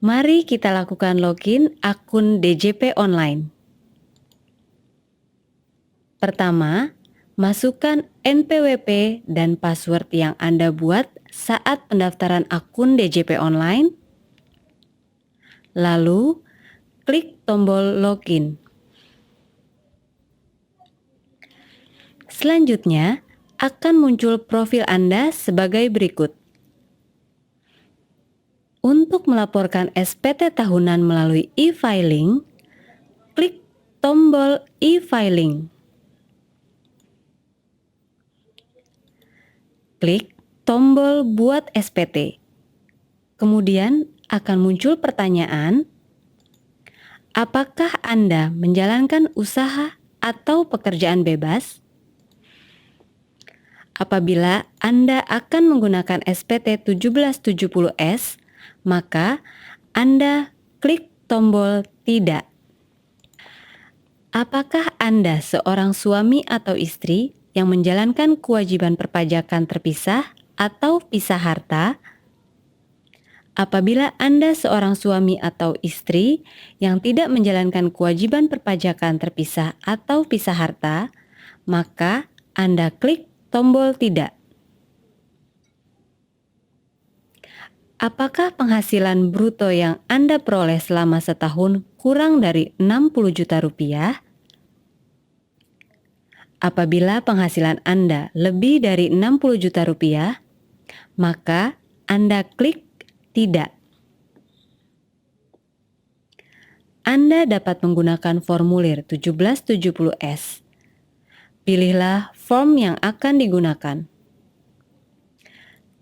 Mari kita lakukan login akun DJP online. Pertama, masukkan NPWP dan password yang Anda buat saat pendaftaran akun DJP online. Lalu, klik tombol login. Selanjutnya, akan muncul profil Anda sebagai berikut. Untuk melaporkan SPT tahunan melalui e-filing, klik tombol e-filing. Klik tombol buat SPT. Kemudian akan muncul pertanyaan, apakah Anda menjalankan usaha atau pekerjaan bebas? Apabila Anda akan menggunakan SPT 1770S, maka Anda klik tombol tidak. Apakah Anda seorang suami atau istri yang menjalankan kewajiban perpajakan terpisah atau pisah harta? Apabila Anda seorang suami atau istri yang tidak menjalankan kewajiban perpajakan terpisah atau pisah harta, maka Anda klik tombol tidak. Apakah penghasilan bruto yang Anda peroleh selama setahun kurang dari 60 juta rupiah? Apabila penghasilan Anda lebih dari 60 juta rupiah, maka Anda klik tidak. Anda dapat menggunakan formulir 1770S. Pilihlah form yang akan digunakan.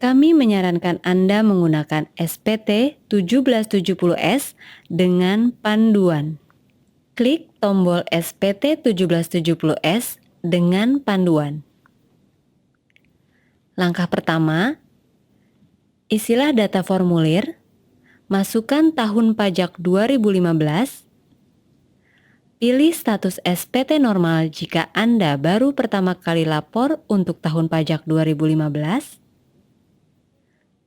Kami menyarankan Anda menggunakan SPT 1770S dengan panduan. Klik tombol SPT 1770S dengan panduan. Langkah pertama, isilah data formulir, masukkan tahun pajak 2015, pilih status SPT normal jika Anda baru pertama kali lapor untuk tahun pajak 2015,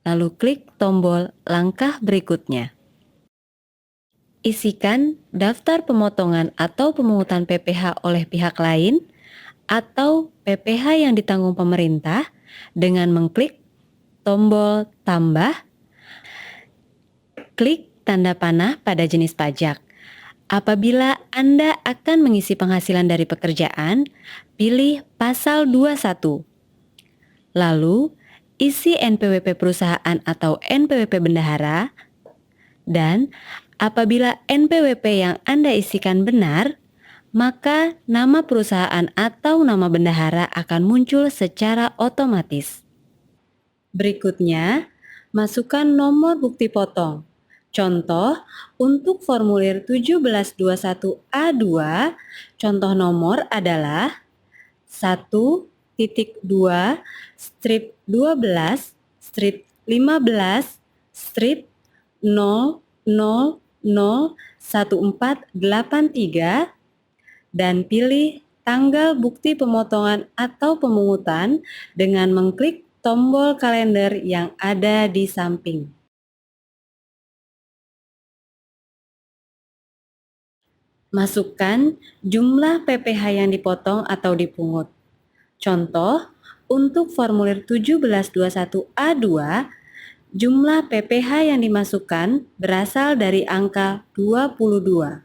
lalu klik tombol langkah berikutnya. Isikan daftar pemotongan atau pemungutan PPh oleh pihak lain atau PPh yang ditanggung pemerintah dengan mengklik tombol tambah, klik tanda panah pada jenis pajak. Apabila Anda akan mengisi penghasilan dari pekerjaan, pilih pasal 21. Lalu, isi NPWP perusahaan atau NPWP bendahara, dan apabila NPWP yang Anda isikan benar, maka nama perusahaan atau nama bendahara akan muncul secara otomatis. Berikutnya, masukkan nomor bukti potong. Contoh, untuk formulir 1721A2, contoh nomor adalah 1.2 strip 12 strip 15 strip 0001483 dan pilih tanggal bukti pemotongan atau pemungutan dengan mengklik tombol kalender yang ada di samping. Masukkan jumlah PPh yang dipotong atau dipungut. Contoh, untuk formulir 1721A2, jumlah PPh yang dimasukkan berasal dari angka 22.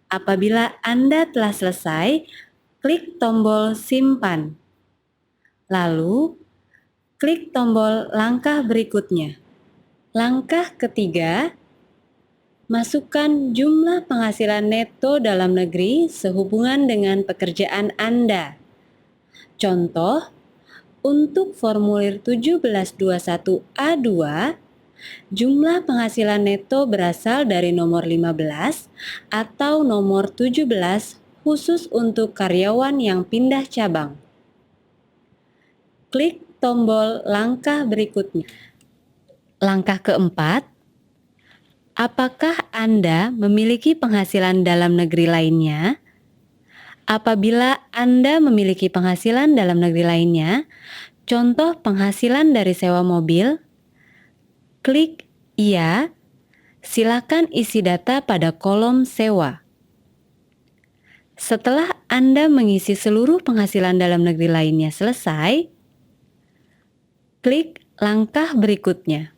Apabila Anda telah selesai, klik tombol simpan. Lalu, klik tombol langkah berikutnya. Langkah ketiga, masukkan jumlah penghasilan neto dalam negeri sehubungan dengan pekerjaan Anda. Contoh, untuk formulir 1721A2, jumlah penghasilan neto berasal dari nomor 15 atau nomor 17 khusus untuk karyawan yang pindah cabang. Klik tombol langkah berikutnya. Langkah keempat, apakah Anda memiliki penghasilan dalam negeri lainnya? Apabila Anda memiliki penghasilan dalam negeri lainnya, contoh penghasilan dari sewa mobil, klik iya Silakan isi data pada kolom sewa. Setelah Anda mengisi seluruh penghasilan dalam negeri lainnya selesai, klik langkah berikutnya.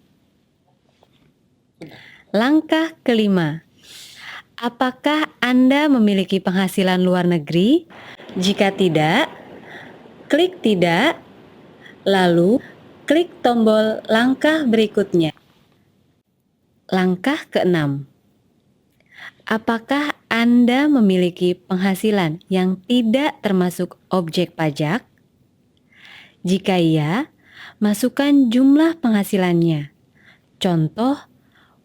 Langkah kelima, apakah Anda memiliki penghasilan luar negeri? Jika tidak, klik tidak, lalu klik tombol langkah berikutnya. Langkah keenam, apakah Anda memiliki penghasilan yang tidak termasuk objek pajak? Jika iya, masukkan jumlah penghasilannya. Contoh,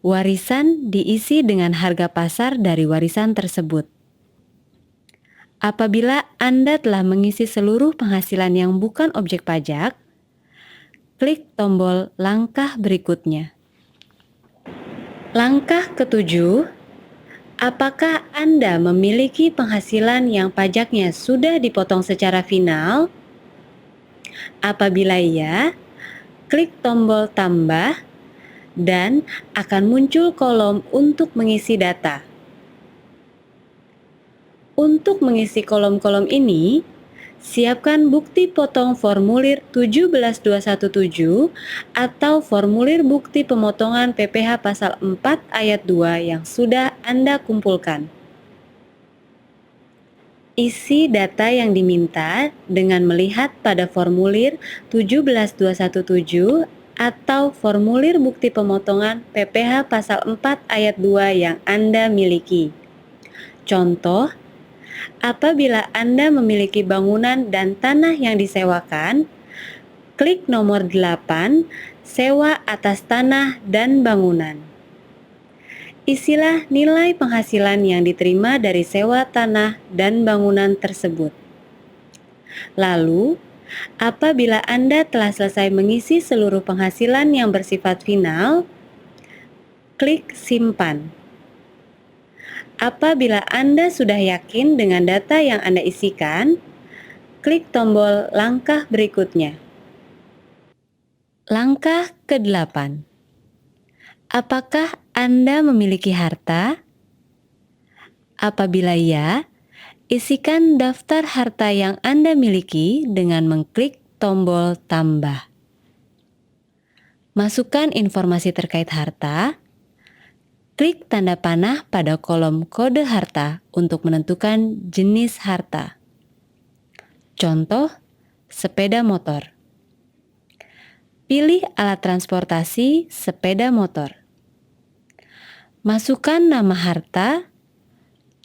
warisan diisi dengan harga pasar dari warisan tersebut. Apabila Anda telah mengisi seluruh penghasilan yang bukan objek pajak, klik tombol langkah berikutnya. Langkah ketujuh, apakah Anda memiliki penghasilan yang pajaknya sudah dipotong secara final? Apabila iya, klik tombol tambah dan akan muncul kolom untuk mengisi data. Untuk mengisi kolom-kolom ini, siapkan bukti potong formulir 17217 atau formulir bukti pemotongan PPh pasal 4 ayat 2 yang sudah Anda kumpulkan. Isi data yang diminta dengan melihat pada formulir 17217 atau formulir bukti pemotongan PPh pasal 4 ayat 2 yang Anda miliki. Contoh, apabila Anda memiliki bangunan dan tanah yang disewakan, klik nomor 8, sewa atas tanah dan bangunan. Isilah nilai penghasilan yang diterima dari sewa tanah dan bangunan tersebut. Lalu, apabila Anda telah selesai mengisi seluruh penghasilan yang bersifat final, klik simpan. Apabila Anda sudah yakin dengan data yang Anda isikan, klik tombol langkah berikutnya. Langkah ke-8. Apakah Anda memiliki harta? Apabila iya, isikan daftar harta yang Anda miliki dengan mengklik tombol tambah. Masukkan informasi terkait harta. Klik tanda panah pada kolom kode harta untuk menentukan jenis harta. Contoh, sepeda motor. Pilih alat transportasi sepeda motor. Masukkan nama harta.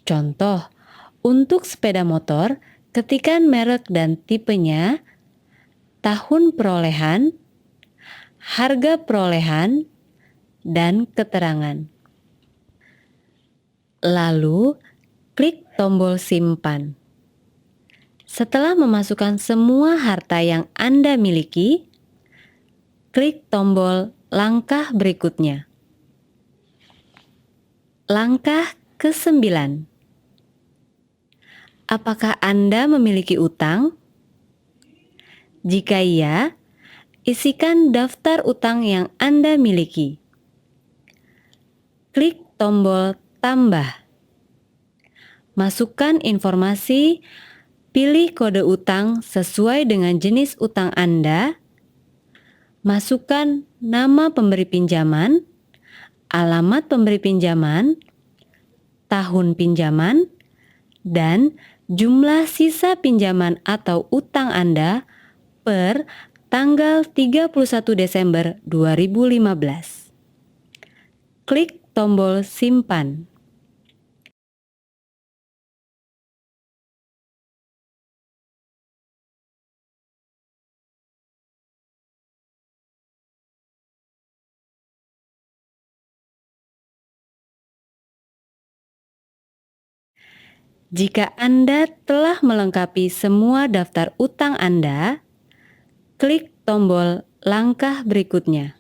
Contoh, untuk sepeda motor, ketikkan merek dan tipenya, tahun perolehan, harga perolehan, dan keterangan. Lalu, klik tombol simpan. Setelah memasukkan semua harta yang Anda miliki, klik tombol langkah berikutnya. Langkah ke-9. Apakah Anda memiliki utang? Jika iya, isikan daftar utang yang Anda miliki. Klik tombol tambah. Masukkan informasi, pilih kode utang sesuai dengan jenis utang Anda. Masukkan nama pemberi pinjaman, alamat pemberi pinjaman, tahun pinjaman, dan jumlah sisa pinjaman atau utang Anda per tanggal 31 Desember 2015. Klik tombol simpan. Jika Anda telah melengkapi semua daftar utang Anda, klik tombol langkah berikutnya.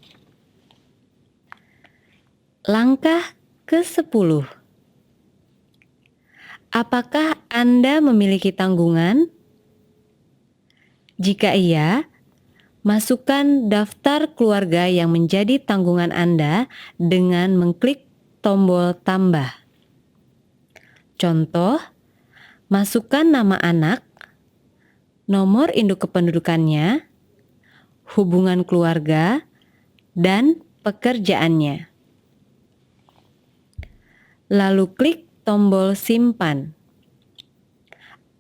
Langkah ke-10. Apakah Anda memiliki tanggungan? Jika iya, masukkan daftar keluarga yang menjadi tanggungan Anda dengan mengklik tombol tambah. Contoh, masukkan nama anak, nomor induk kependudukannya, hubungan keluarga, dan pekerjaannya. Lalu klik tombol simpan.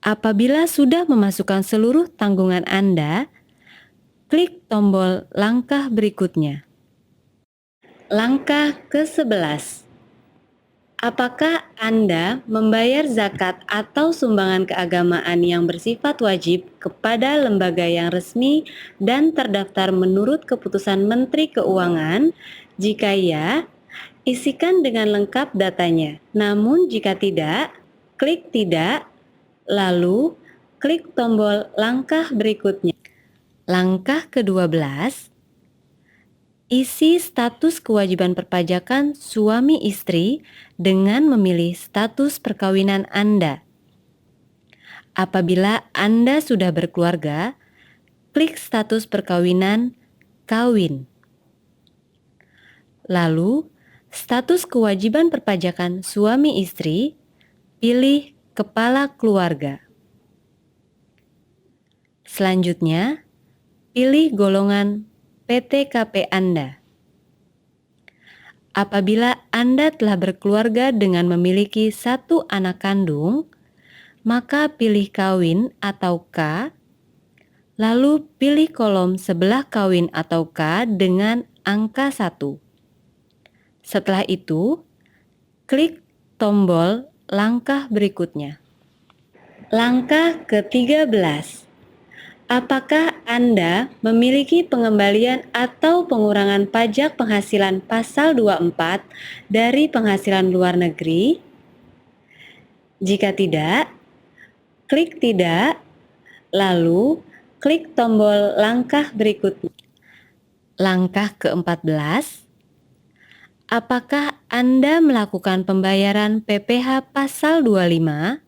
Apabila sudah memasukkan seluruh tanggungan Anda, klik tombol langkah berikutnya. Langkah ke-11. Apakah Anda membayar zakat atau sumbangan keagamaan yang bersifat wajib kepada lembaga yang resmi dan terdaftar menurut keputusan Menteri Keuangan? Jika ya, isikan dengan lengkap datanya. Namun jika tidak, klik tidak, lalu klik tombol langkah berikutnya. Langkah ke-12, isi status kewajiban perpajakan suami istri dengan memilih status perkawinan Anda. Apabila Anda sudah berkeluarga, klik status perkawinan kawin. Lalu, status kewajiban perpajakan suami istri, pilih kepala keluarga. Selanjutnya, pilih golongan PTKP Anda. Apabila Anda telah berkeluarga dengan memiliki satu anak kandung, maka pilih kawin atau K, lalu pilih kolom sebelah kawin atau K dengan angka 1. Setelah itu, klik tombol langkah berikutnya. Langkah ke-13. Apakah Anda memiliki pengembalian atau pengurangan pajak penghasilan pasal 24 dari penghasilan luar negeri? Jika tidak, klik tidak, lalu klik tombol langkah berikutnya. Langkah ke-14. Apakah Anda melakukan pembayaran PPh pasal 25?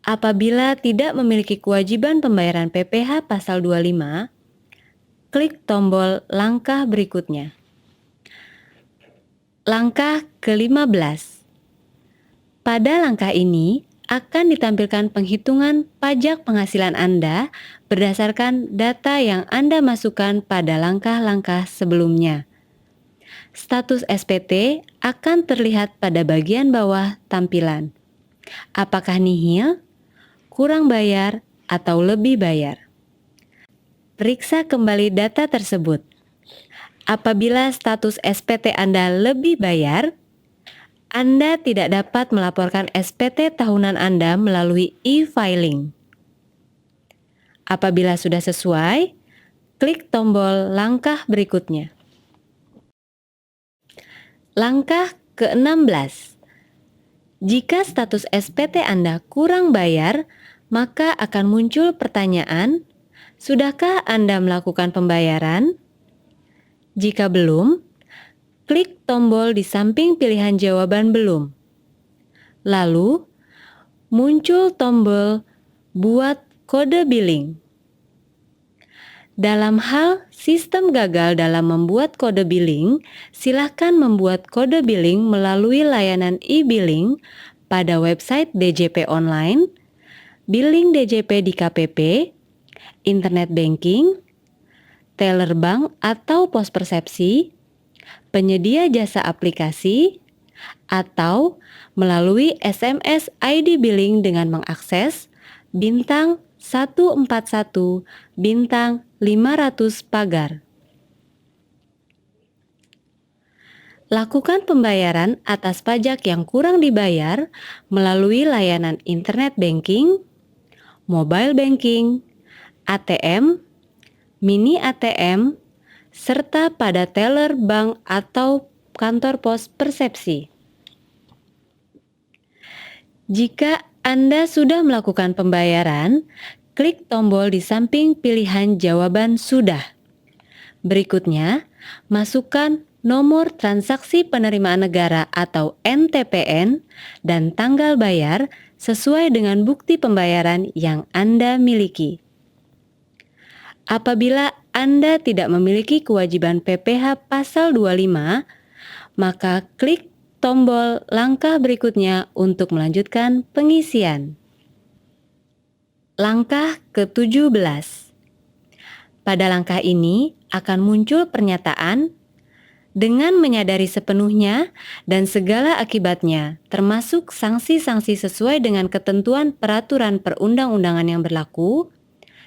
Apabila tidak memiliki kewajiban pembayaran PPh pasal 25, klik tombol langkah berikutnya. Langkah ke-15. Pada langkah ini akan ditampilkan penghitungan pajak penghasilan Anda berdasarkan data yang Anda masukkan pada langkah-langkah sebelumnya. Status SPT akan terlihat pada bagian bawah tampilan. Apakah nihil, kurang bayar, atau lebih bayar? Periksa kembali data tersebut. Apabila status SPT Anda lebih bayar, Anda tidak dapat melaporkan SPT tahunan Anda melalui e-filing. Apabila sudah sesuai, klik tombol langkah berikutnya. Langkah ke-16. Jika status SPT Anda kurang bayar, maka akan muncul pertanyaan, sudahkah Anda melakukan pembayaran? Jika belum, klik tombol di samping pilihan jawaban belum. Lalu, muncul tombol buat kode billing. Dalam hal sistem gagal dalam membuat kode billing, silakan membuat kode billing melalui layanan e-billing pada website DJP online, billing DJP di KPP, internet banking, teller bank atau pos persepsi, penyedia jasa aplikasi, atau melalui SMS ID billing dengan mengakses bintang 141 bintang 500 pagar. Lakukan pembayaran atas pajak yang kurang dibayar melalui layanan internet banking, mobile banking, ATM, mini ATM, serta pada teller bank atau kantor pos persepsi. Jika Anda sudah melakukan pembayaran, klik tombol di samping pilihan jawaban sudah. Berikutnya, masukkan nomor transaksi penerimaan negara atau NTPN dan tanggal bayar sesuai dengan bukti pembayaran yang Anda miliki. Apabila Anda tidak memiliki kewajiban PPh pasal 25, maka klik tombol langkah berikutnya untuk melanjutkan pengisian. Langkah ke-17. Pada langkah ini akan muncul pernyataan dengan menyadari sepenuhnya dan segala akibatnya, termasuk sanksi-sanksi sesuai dengan ketentuan peraturan perundang-undangan yang berlaku,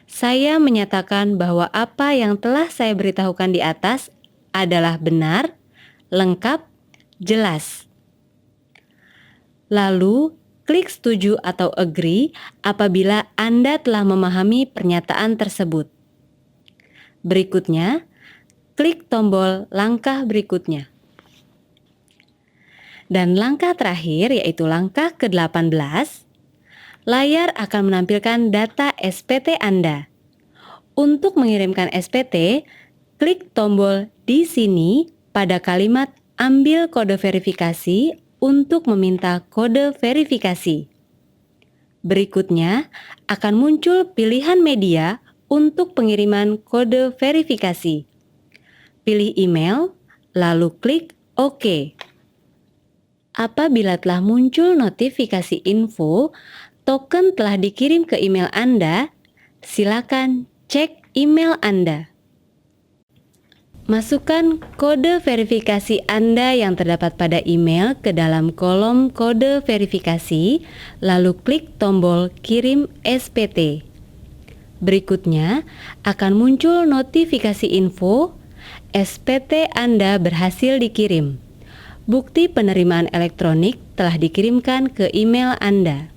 saya menyatakan bahwa apa yang telah saya beritahukan di atas adalah benar, lengkap, jelas. Lalu, klik setuju atau agree apabila Anda telah memahami pernyataan tersebut. Berikutnya, klik tombol langkah berikutnya. Dan langkah terakhir yaitu langkah ke-18, layar akan menampilkan data SPT Anda. Untuk mengirimkan SPT, klik tombol di sini pada kalimat ambil kode verifikasi untuk meminta kode verifikasi. Berikutnya akan muncul pilihan media untuk pengiriman kode verifikasi. Pilih email, lalu klik OK. Apabila telah muncul notifikasi info, token telah dikirim ke email Anda, silakan cek email Anda. Masukkan kode verifikasi Anda yang terdapat pada email ke dalam kolom kode verifikasi, lalu klik tombol kirim SPT. Berikutnya akan muncul notifikasi info, SPT Anda berhasil dikirim. Bukti penerimaan elektronik telah dikirimkan ke email Anda.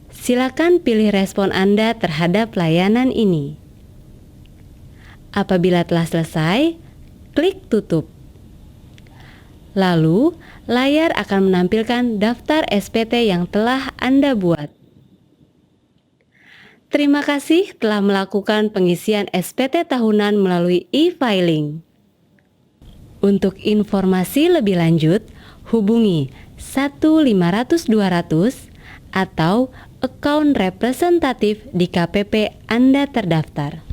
Silakan pilih respon Anda terhadap layanan ini. Apabila telah selesai, klik tutup. Lalu, layar akan menampilkan daftar SPT yang telah Anda buat. Terima kasih telah melakukan pengisian SPT tahunan melalui e-filing. Untuk informasi lebih lanjut, hubungi 1-500-200 atau account representatif di KPP Anda terdaftar.